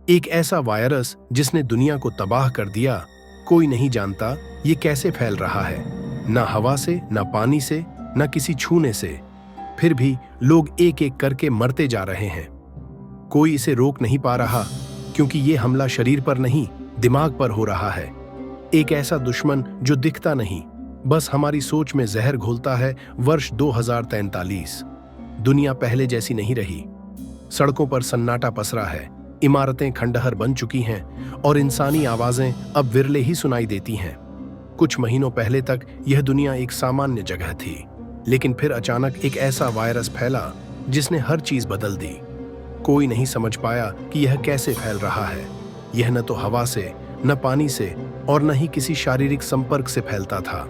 एक ऐसा वायरस जिसने दुनिया को तबाह कर दिया, कोई नहीं जानता ये कैसे फैल रहा है। ना हवा से, ना पानी से, ना किसी छूने से। फिर भी लोग एक एक करके मरते जा रहे हैं। कोई इसे रोक नहीं पा रहा, क्योंकि ये हमला शरीर पर नहीं, दिमाग पर हो रहा है। एक ऐसा दुश्मन जो दिखता नहीं, बस हमारी सोच में जहर घोलता है। वर्ष 2043। दुनिया पहले जैसी नहीं रही। सड़कों पर सन्नाटा पसरा है, इमारतें खंडहर बन चुकी हैं और इंसानी आवाजें अब विरले ही सुनाई देती हैं। कुछ महीनों पहले तक यह दुनिया एक सामान्य जगह थी, लेकिन फिर अचानक एक ऐसा वायरस फैला जिसने हर चीज बदल दी। कोई नहीं समझ पाया कि यह कैसे फैल रहा है। यह न तो हवा से, न पानी से और न ही किसी शारीरिक संपर्क से फैलता था।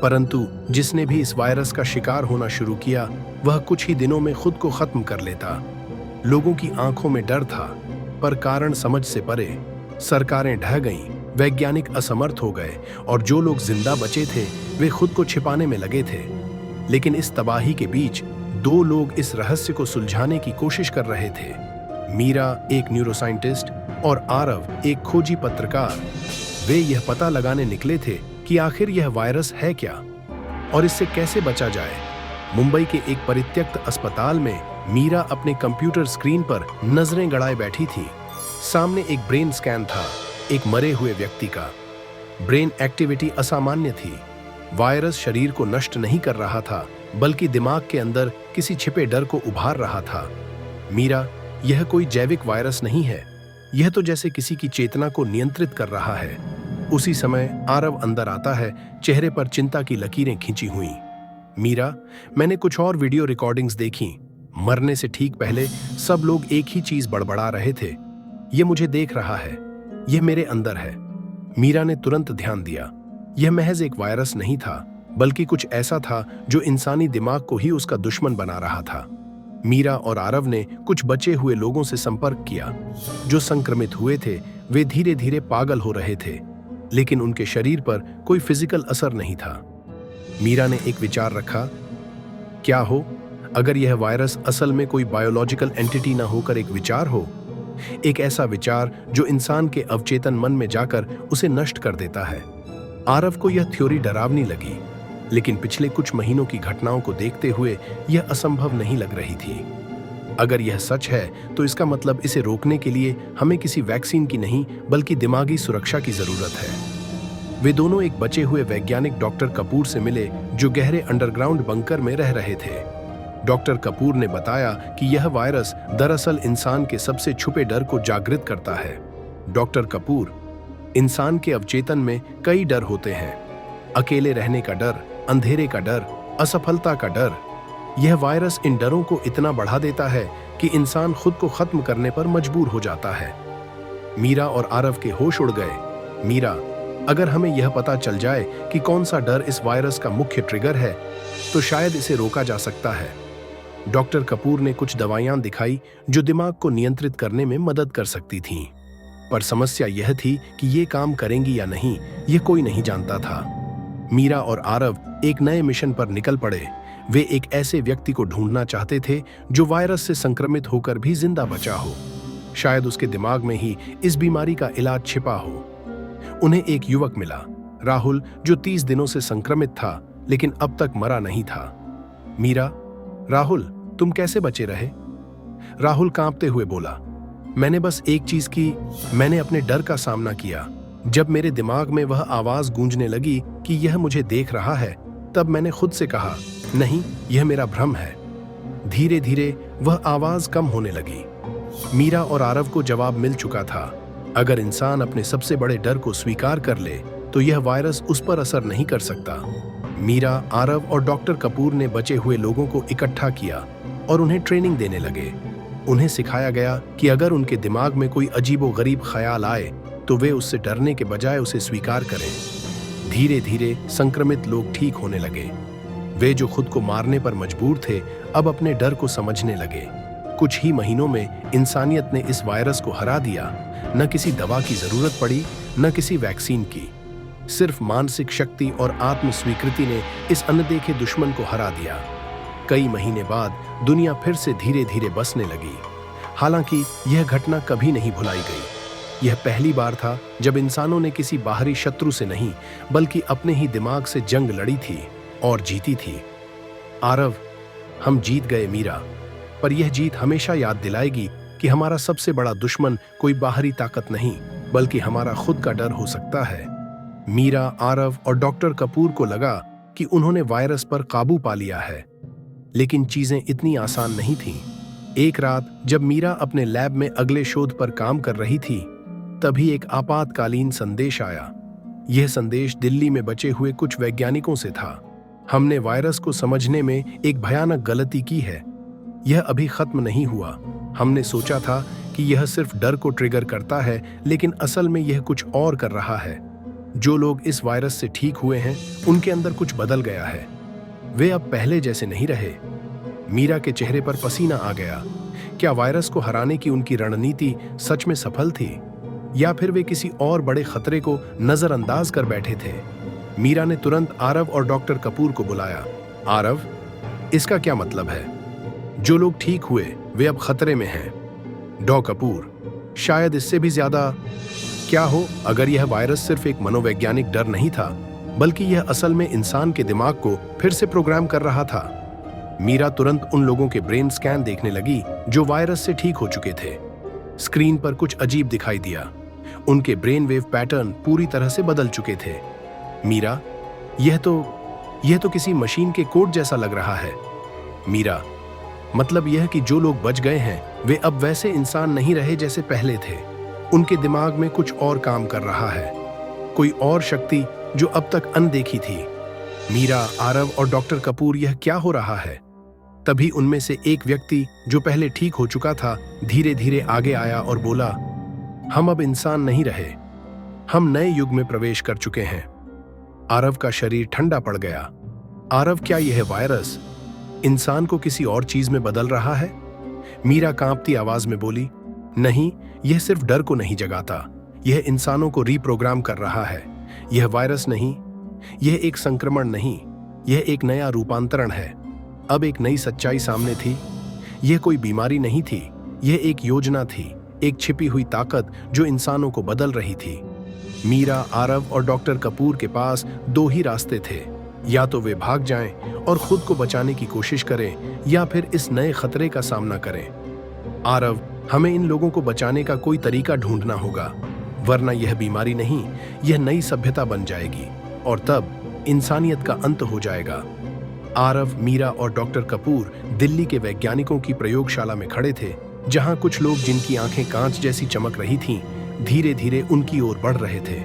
परंतु जिसने भी इस वायरस का शिकार होना शुरू किया, वह कुछ ही दिनों में खुद को खत्म कर लेता। लोगों की आंखों में डर था, पर कारण समझ से परे। सरकारें ढह गईं, वैज्ञानिक असमर्थ हो गए और जो लोग जिंदा बचे थे वे खुद को छिपाने में लगे थे। लेकिन इस तबाही के बीच दो लोग इस रहस्य को सुलझाने की कोशिश कर रहे थे। मीरा, एक न्यूरोसाइंटिस्ट, और आरव, एक खोजी पत्रकार। वे यह पता लगाने निकले थे कि आखिर यह वायरस है क्या और इससे कैसे बचा जाए। मुंबई के एक परित्यक्त अस्पताल में मीरा अपने कंप्यूटर स्क्रीन पर नजरें गड़ाए बैठी थी। सामने एक ब्रेन स्कैन था, एक मरे हुए व्यक्ति का। ब्रेन एक्टिविटी असामान्य थी। वायरस शरीर को नष्ट नहीं कर रहा था, बल्कि दिमाग के अंदर किसी छिपे डर को उभार रहा था। मीरा, यह कोई जैविक वायरस नहीं है, यह तो जैसे किसी की चेतना को नियंत्रित कर रहा है। उसी समय आरव अंदर आता है, चेहरे पर चिंता की लकीरें खींची हुई। मीरा, मैंने कुछ और वीडियो रिकॉर्डिंग्स देखी। मरने से ठीक पहले सब लोग एक ही चीज बड़बड़ा रहे थे, यह मुझे देख रहा है, यह मेरे अंदर है। मीरा ने तुरंत ध्यान दिया। यह महज एक वायरस नहीं था, बल्कि कुछ ऐसा था जो इंसानी दिमाग को ही उसका दुश्मन बना रहा था। मीरा और आरव ने कुछ बचे हुए लोगों से संपर्क किया। जो संक्रमित हुए थे वे धीरे धीरे पागल हो रहे थे, लेकिन उनके शरीर पर कोई फिजिकल असर नहीं था। मीरा ने एक विचार रखा, क्या हो अगर यह वायरस असल में कोई बायोलॉजिकल एंटिटी न होकर एक विचार हो, एक ऐसा विचार जो इंसान के अवचेतन मन में जाकर उसे नष्ट कर देता है। आरव को यह थ्योरी डरावनी लगी, लेकिन पिछले कुछ महीनों की घटनाओं को देखते हुए यह असंभव नहीं लग रही थी। अगर यह सच है तो इसका मतलब इसे रोकने के लिए हमें किसी वैक्सीन की नहीं, बल्कि दिमागी सुरक्षा की जरूरत है। वे दोनों एक बचे हुए वैज्ञानिक डॉक्टर कपूर से मिले, जो गहरे अंडरग्राउंड बंकर में रह रहे थे। डॉक्टर कपूर ने बताया कि यह वायरस दरअसल इंसान के सबसे छुपे डर को जागृत करता है। डॉक्टर कपूर, इंसान के अवचेतन में कई डर होते हैं। अकेले रहने का डर, अंधेरे का डर, असफलता का डर। यह वायरस इन डरों को इतना बढ़ा देता है कि इंसान खुद को खत्म करने पर मजबूर हो जाता है। मीरा और आरव के होश उड़ गए। मीरा, अगर हमें यह पता चल जाए कि कौन सा डर इस वायरस का मुख्य ट्रिगर है, तो शायद इसे रोका जा सकता है। डॉक्टर कपूर ने कुछ दवाइयां दिखाई जो दिमाग को नियंत्रित करने में मदद कर सकती थीं। पर समस्या यह थी कि ये काम करेंगी या नहीं, यह कोई नहीं जानता था। मीरा और आरव एक नए मिशन पर निकल पड़े। वे एक ऐसे व्यक्ति को ढूंढना चाहते थे जो वायरस से संक्रमित होकर भी जिंदा बचा हो। शायद उसके दिमाग में ही इस बीमारी का इलाज छिपा हो। उन्हें एक युवक मिला, राहुल, जो 30 दिनों से संक्रमित था, लेकिन अब तक मरा नहीं था। मीरा, राहुल, तुम कैसे बचे रहे? राहुल कांपते हुए बोला, मैंने बस एक चीज की, मैंने अपने डर का सामना किया। जब मेरे दिमाग में वह आवाज गूंजने लगी कि यह मुझे देख रहा है, तब मैंने खुद से कहा, नहीं, यह मेरा भ्रम है। धीरे धीरे वह आवाज कम होने लगी। मीरा और आरव को जवाब मिल चुका था। अगर इंसान अपने सबसे बड़े डर को स्वीकार कर ले, तो यह वायरस उस पर असर नहीं कर सकता। मीरा, आरव और डॉक्टर कपूर ने बचे हुए लोगों को इकट्ठा किया और उन्हें ट्रेनिंग देने लगे। उन्हें सिखाया गया कि अगर उनके दिमाग में कोई अजीबोगरीब ख्याल आए, तो वे उससे डरने के बजाय उसे स्वीकार करें। धीरे धीरे संक्रमित लोग ठीक होने लगे। वे जो खुद को मारने पर मजबूर थे, अब अपने डर को समझने लगे। कुछ ही महीनों में इंसानियत ने इस वायरस को हरा दिया। न किसी दवा की जरूरत पड़ी, न किसी वैक्सीन की। सिर्फ मानसिक शक्ति और आत्म स्वीकृति ने इस अनदेखे दुश्मन को हरा दिया। कई महीने बाद दुनिया फिर से धीरे धीरे बसने लगी। हालांकि यह घटना कभी नहीं भुलाई गई। यह पहली बार था जब इंसानों ने किसी बाहरी शत्रु से नहीं बल्कि अपने ही दिमाग से जंग लड़ी थी और जीती थी। आरव, हम जीत गए मीरा, पर यह जीत हमेशा याद दिलाएगी कि हमारा सबसे बड़ा दुश्मन कोई बाहरी ताकत नहीं बल्कि हमारा खुद का डर हो सकता है। मीरा, आरव और डॉक्टर कपूर को लगा कि उन्होंने वायरस पर काबू पा लिया है, लेकिन चीजें इतनी आसान नहीं थीं। एक रात जब मीरा अपने लैब में अगले शोध पर काम कर रही थी, तभी एक आपातकालीन संदेश आया। यह संदेश दिल्ली में बचे हुए कुछ वैज्ञानिकों से था। हमने वायरस को समझने में एक भयानक गलती की है। यह अभी खत्म नहीं हुआ। हमने सोचा था कि यह सिर्फ डर को ट्रिगर करता है, लेकिन असल में यह कुछ और कर रहा है। जो लोग इस वायरस से ठीक हुए हैं, उनके अंदर कुछ बदल गया है। वे अब पहले जैसे नहीं रहे। मीरा के चेहरे पर पसीना आ गया। क्या वायरस को हराने की उनकी रणनीति सच में सफल थी, या फिर वे किसी और बड़े खतरे को नजरअंदाज कर बैठे थे? मीरा ने तुरंत आरव और डॉक्टर कपूर को बुलाया। आरव, इसका क्या मतलब है? जो लोग ठीक हुए वे अब खतरे में हैं। डॉ कपूर, शायद इससे भी ज्यादा। क्या हो अगर यह वायरस सिर्फ एक मनोवैज्ञानिक डर नहीं था, बल्कि यह असल में इंसान के दिमाग को फिर से प्रोग्राम कर रहा था? मीरा तुरंत उन लोगों के ब्रेन स्कैन देखने लगी जो वायरस से ठीक हो चुके थे। स्क्रीन पर कुछ अजीब दिखाई दिया। उनके ब्रेन वेव पैटर्न पूरी तरह से बदल चुके थे। मीरा, यह तो किसी मशीन के कोड जैसा लग रहा है। मीरा, मतलब यह कि जो लोग बच गए हैं वे अब वैसे इंसान नहीं रहे जैसे पहले थे। उनके दिमाग में कुछ और काम कर रहा है, कोई और शक्ति जो अब तक अनदेखी थी। मीरा, आरव और डॉक्टर कपूर, यह क्या हो रहा है? तभी उनमें से एक व्यक्ति जो पहले ठीक हो चुका था धीरे धीरे आगे आया और बोला, हम अब इंसान नहीं रहे, हम नए युग में प्रवेश कर चुके हैं। आरव का शरीर ठंडा पड़ गया। आरव, क्या यह वायरस इंसान को किसी और चीज में बदल रहा है? मीरा कांपती आवाज में बोली, नहीं, यह सिर्फ डर को नहीं जगाता, यह इंसानों को रीप्रोग्राम कर रहा है। यह वायरस नहीं, यह एक संक्रमण नहीं, यह एक नया रूपांतरण है। अब एक नई सच्चाई सामने थी। यह कोई बीमारी नहीं थी, यह एक योजना थी, एक छिपी हुई ताकत जो इंसानों को बदल रही थी। मीरा, आरव और डॉक्टर कपूर के पास दो ही रास्ते थे, या तो वे भाग जाएं और खुद को बचाने की कोशिश करें, या फिर इस नए खतरे का सामना करें। आरव, हमें इन लोगों को बचाने का कोई तरीका ढूंढना होगा, वरना यह बीमारी नहीं, यह नई सभ्यता बन जाएगी और तब इंसानियत का अंत हो जाएगा। आरव, मीरा और डॉक्टर कपूर दिल्ली के वैज्ञानिकों की प्रयोगशाला में खड़े थे, जहां कुछ लोग जिनकी आंखें कांच जैसी चमक रही थीं, धीरे धीरे उनकी ओर बढ़ रहे थे।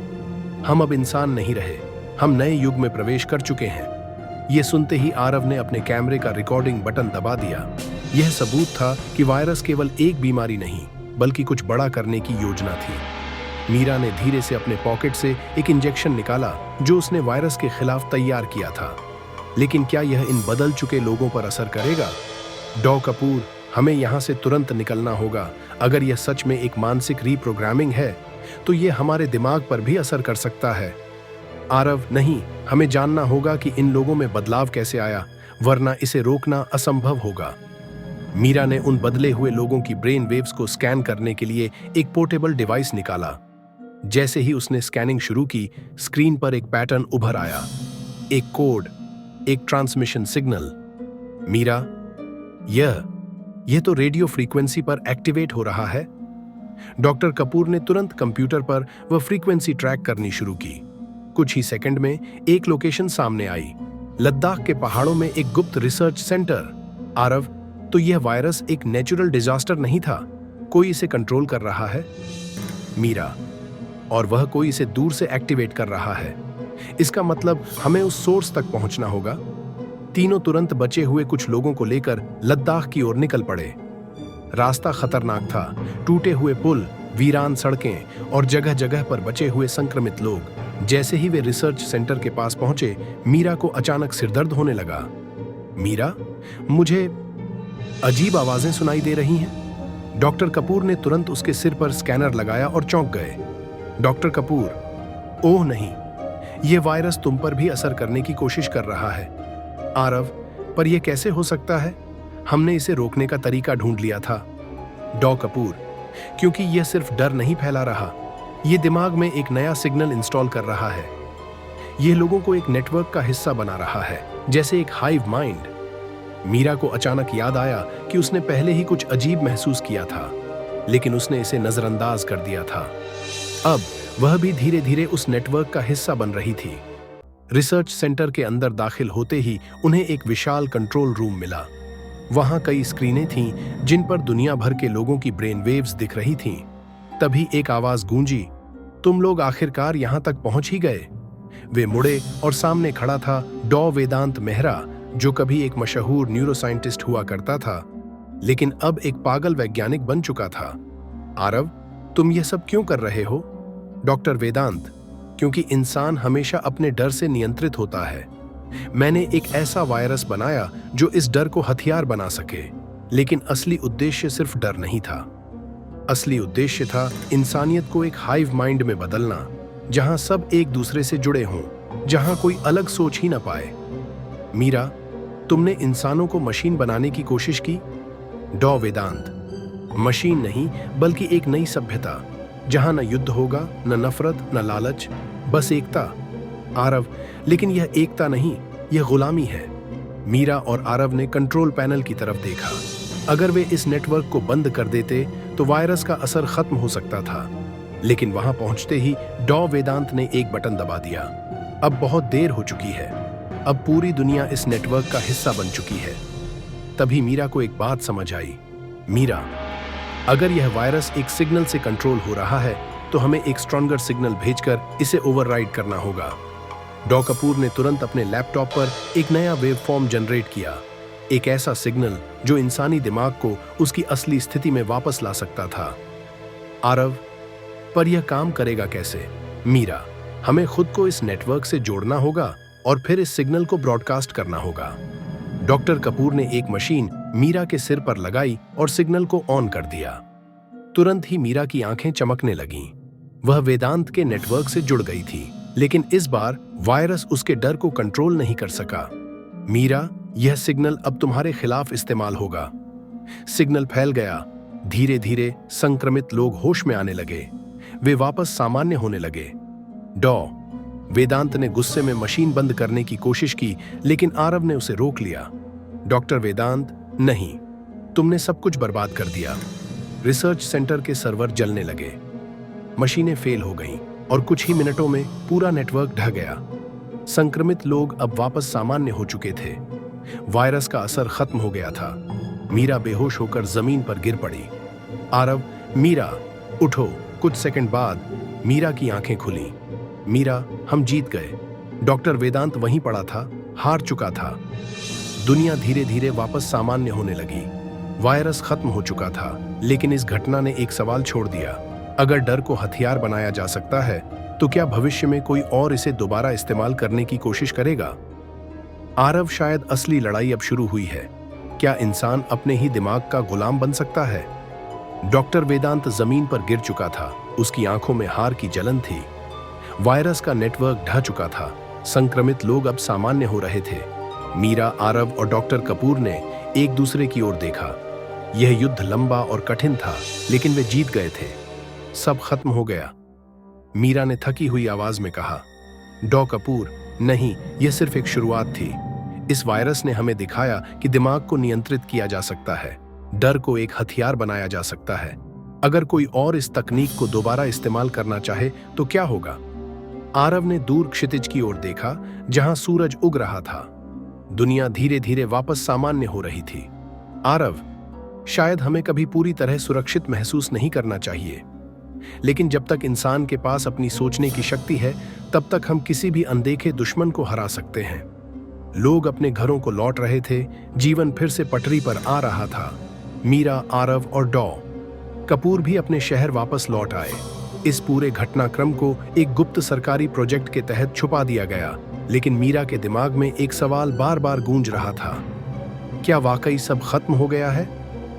हम अब इंसान नहीं रहे, हम नए युग में प्रवेश कर चुके हैं। यह सुनते ही आरव ने अपने कैमरे का रिकॉर्डिंग बटन दबा दिया। यह सबूत था कि वायरस केवल एक बीमारी नहीं, बल्कि कुछ बड़ा करने की योजना थी। मीरा ने धीरे से अपने पॉकेट से एक इंजेक्शन निकाला जो उसने वायरस के खिलाफ तैयार किया था। लेकिन क्या यह इन बदल चुके लोगों पर असर करेगा? डॉ कपूर, हमें यहां से तुरंत निकलना होगा। अगर यह सच में एक मानसिक रीप्रोग्रामिंग है, तो यह हमारे दिमाग पर भी असर कर सकता है। आरव, नहीं, हमें जानना होगा कि इन लोगों में बदलाव कैसे आया, वरना इसे रोकना असंभव होगा। मीरा ने उन बदले हुए लोगों की ब्रेन वेव्स को स्कैन करने के लिए एक पोर्टेबल डिवाइस निकाला। जैसे ही उसने स्कैनिंग शुरू की, स्क्रीन पर एक पैटर्न उभर आया, एक कोड, एक ट्रांसमिशन सिग्नल। मीरा, यह तो रेडियो फ्रीक्वेंसी पर एक्टिवेट हो रहा है। डॉक्टर कपूर ने तुरंत कंप्यूटर पर वह फ्रीक्वेंसी ट्रैक करनी शुरू की। कुछ ही सेकंड में एक लोकेशन सामने आई, लद्दाख के पहाड़ों में एक गुप्त रिसर्च सेंटर। आरव, तो यह वायरस एक नेचुरल डिजास्टर नहीं था, कोई इसे कंट्रोल कर रहा है। मीरा, और वह कोई इसे दूर से एक्टिवेट कर रहा है। इसका मतलब हमें उस सोर्स तक पहुंचना होगा। तीनों तुरंत बचे हुए कुछ लोगों को लेकर लद्दाख की ओर निकल पड़े। रास्ता खतरनाक था, टूटे हुए पुल, वीरान सड़कें और जगह जगह पर बचे हुए संक्रमित लोग। जैसे ही वे रिसर्च सेंटर के पास पहुंचे, मीरा को अचानक सिरदर्द होने लगा। मीरा, मुझे अजीब आवाजें सुनाई दे रही हैं। डॉक्टर कपूर ने तुरंत उसके सिर पर स्कैनर लगाया और चौंक गए। डॉक्टर कपूर, ओह नहीं, यह वायरस तुम पर भी असर करने की कोशिश कर रहा है। आरव, पर यह कैसे हो सकता है? हमने इसे रोकने का तरीका ढूंढ लिया था। डॉ कपूर, क्योंकि यह सिर्फ डर नहीं फैला रहा, ये दिमाग में एक नया सिग्नल इंस्टॉल कर रहा है। यह लोगों को एक नेटवर्क का हिस्सा बना रहा है, जैसे एक हाइव माइंड। मीरा को अचानक याद आया कि उसने पहले ही कुछ अजीब महसूस किया था, लेकिन उसने इसे नजरअंदाज कर दिया था। अब वह भी धीरे धीरे उस नेटवर्क का हिस्सा बन रही थी। रिसर्च सेंटर के अंदर दाखिल होते ही उन्हें एक विशाल कंट्रोल रूम मिला। वहां कई स्क्रीनें थीं जिन पर दुनिया भर के लोगों की ब्रेन वेव्स दिख रही थीं। तभी एक आवाज गूंजी, तुम लोग आखिरकार यहां तक पहुंच ही गए। वे मुड़े और सामने खड़ा था डॉ वेदांत मेहरा, जो कभी एक मशहूर न्यूरोसाइंटिस्ट हुआ करता था, लेकिन अब एक पागल वैज्ञानिक बन चुका था। आरव, तुम ये सब क्यों कर रहे हो? डॉक्टर वेदांत, क्योंकि इंसान हमेशा अपने डर से नियंत्रित होता है। मैंने एक ऐसा वायरस बनाया जो इस डर को हथियार बना सके, लेकिन असली उद्देश्य सिर्फ डर नहीं था। असली उद्देश्य था इंसानियत को एक हाइव माइंड में बदलना, जहां सब एक दूसरे से जुड़े हों, जहां कोई अलग सोच ही ना पाए। मीरा, तुमने इंसानों को मशीन बनाने की कोशिश की? डॉ वेदांत, मशीन नहीं, बल्कि एक नई सभ्यता, जहां न युद्ध होगा, न नफरत, न लालच, बस एकता। आरव, लेकिन यह एकता नहीं, यह गुलामी है। मीरा और आरव ने कंट्रोल पैनल की तरफ देखा। अगर वे इस नेटवर्क को बंद कर देते तो वायरस का असर खत्म हो सकता था, लेकिन वहां पहुंचते ही डॉ वेदांत ने एक बटन दबा दिया। अब बहुत देर हो चुकी है। अब पूरी दुनिया इस नेटवर्क का हिस्सा बन चुकी है। तभी मीरा को एक बात समझ आई। मीरा, अगर यह वायरस एक सिग्नल से कंट्रोल हो रहा है तो हमें एक स्ट्रॉन्गर सिग्नल भेजकर इसे ओवरराइड करना होगा। डॉ कपूर ने तुरंत अपने लैपटॉप पर एक नया वेवफॉर्म जनरेट किया, एक ऐसा सिग्नल जो इंसानी दिमाग को उसकी असली स्थिति में वापस ला सकता था। आरव, पर यह काम करेगा कैसे? मीरा, हमें खुद को इस नेटवर्क से जोड़ना होगा और फिर इस सिग्नल को ब्रॉडकास्ट करना होगा। डॉक्टर कपूर ने एक मशीन मीरा के सिर पर लगाई और सिग्नल को ऑन कर दिया। तुरंत ही मीरा की आंखें चमकने लगीं। वह वेदांत के नेटवर्क से जुड़ गई थी, लेकिन इस बार वायरस उसके डर को कंट्रोल नहीं कर सका। मीरा, यह सिग्नल अब तुम्हारे खिलाफ इस्तेमाल होगा। सिग्नल फैल गया। धीरे धीरे संक्रमित लोग होश में आने लगे। वे वापस सामान्य होने लगे। डॉ वेदांत ने गुस्से में मशीन बंद करने की कोशिश की, लेकिन आरव ने उसे रोक लिया। डॉक्टर वेदांत, नहीं, तुमने सब कुछ बर्बाद कर दिया। रिसर्च सेंटर के सर्वर जलने लगे। मशीनें फेल हो गईं और कुछ ही मिनटों में पूरा नेटवर्क ढह गया। संक्रमित लोग अब वापस सामान्य हो चुके थे। वायरस का असर खत्म हो गया था। मीरा बेहोश होकर जमीन पर गिर पड़ी। आरव, मीरा, उठो। कुछ सेकंड बाद मीरा की आंखें खुली। मीरा, हम जीत गए। डॉक्टर वेदांत वहीं पड़ा था, हार चुका था। दुनिया धीरे धीरे वापस सामान्य होने लगी। वायरस खत्म हो चुका था, लेकिन इस घटना ने एक सवाल छोड़ दिया। अगर डर को हथियार बनाया जा सकता है, तो क्या भविष्य में कोई और इसे दोबारा इस्तेमाल करने की कोशिश करेगा? आरव, शायद असली लड़ाई अब शुरू हुई है। क्या इंसान अपने ही दिमाग का गुलाम बन सकता है? डॉक्टर वेदांत जमीन पर गिर चुका था। उसकी आंखों में हार की जलन थी। वायरस का नेटवर्क ढह चुका था। संक्रमित लोग अब सामान्य हो रहे थे। मीरा, आरव और डॉक्टर कपूर ने एक दूसरे की ओर देखा। यह युद्ध लंबा और कठिन था, लेकिन वे जीत गए थे। सब खत्म हो गया। मीरा ने थकी हुई आवाज में कहा, डॉ कपूर, नहीं, यह सिर्फ एक शुरुआत थी। इस वायरस ने हमें दिखाया कि दिमाग को नियंत्रित किया जा सकता है, डर को एक हथियार बनाया जा सकता है। अगर कोई और इस तकनीक को दोबारा इस्तेमाल करना चाहे तो क्या होगा? आरव ने दूर क्षितिज की ओर देखा, जहां सूरज उग रहा था। दुनिया धीरे धीरे वापस सामान्य हो रही थी। आरव, शायद हमें कभी पूरी तरह सुरक्षित महसूस नहीं करना चाहिए, लेकिन जब तक इंसान के पास अपनी सोचने की शक्ति है, तब तक हम किसी भी अनदेखे दुश्मन को हरा सकते हैं। लोग अपने घरों को लौट रहे थे। जीवन फिर से पटरी पर आ रहा था। मीरा, आरव और डॉ कपूर भी अपने शहर वापस लौट आए। इस पूरे घटनाक्रम को एक गुप्त सरकारी प्रोजेक्ट के तहत छुपा दिया गया, लेकिन मीरा के दिमाग में एक सवाल बार बार गूंज रहा था, क्या वाकई सब खत्म हो गया है?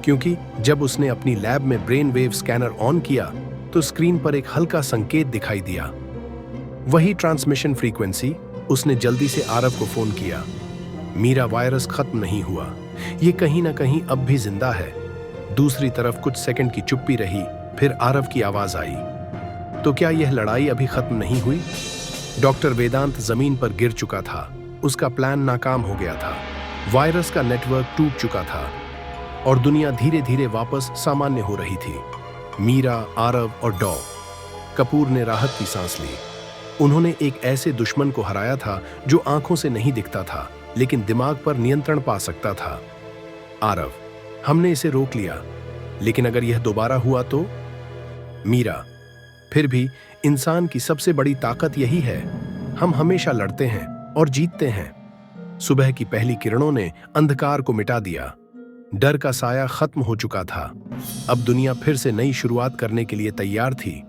क्योंकि जब उसने अपनी लैब में ब्रेन वेव स्कैनर ऑन किया तो स्क्रीन पर एक हल्का संकेत दिखाई दिया। वही ट्रांसमिशन फ्रीक्वेंसी। उसने जल्दी से आरव को फोन किया। मीरा, वायरस खत्म नहीं हुआ, ये कहीं ना कहीं अब भी जिंदा है। दूसरी तरफ कुछ सेकंड की चुप्पी रही, फिर आरव की आवाज आई, तो क्या यह लड़ाई अभी खत्म नहीं हुई? डॉक्टर वेदांत जमीन पर गिर चुका था। उसका प्लान नाकाम हो गया था। वायरस का नेटवर्क टूट चुका था और दुनिया धीरे धीरे वापस सामान्य हो रही थी। मीरा, आरव और डॉ कपूर ने राहत की सांस ली। उन्होंने एक ऐसे दुश्मन को हराया था जो आंखों से नहीं दिखता था, लेकिन दिमाग पर नियंत्रण पा सकता था। आरव, हमने इसे रोक लिया, लेकिन अगर यह दोबारा हुआ तो? मीरा, फिर भी इंसान की सबसे बड़ी ताकत यही है, हम हमेशा लड़ते हैं और जीतते हैं। सुबह की पहली किरणों ने अंधकार को मिटा दिया। डर का साया खत्म हो चुका था। अब दुनिया फिर से नई शुरुआत करने के लिए तैयार थी।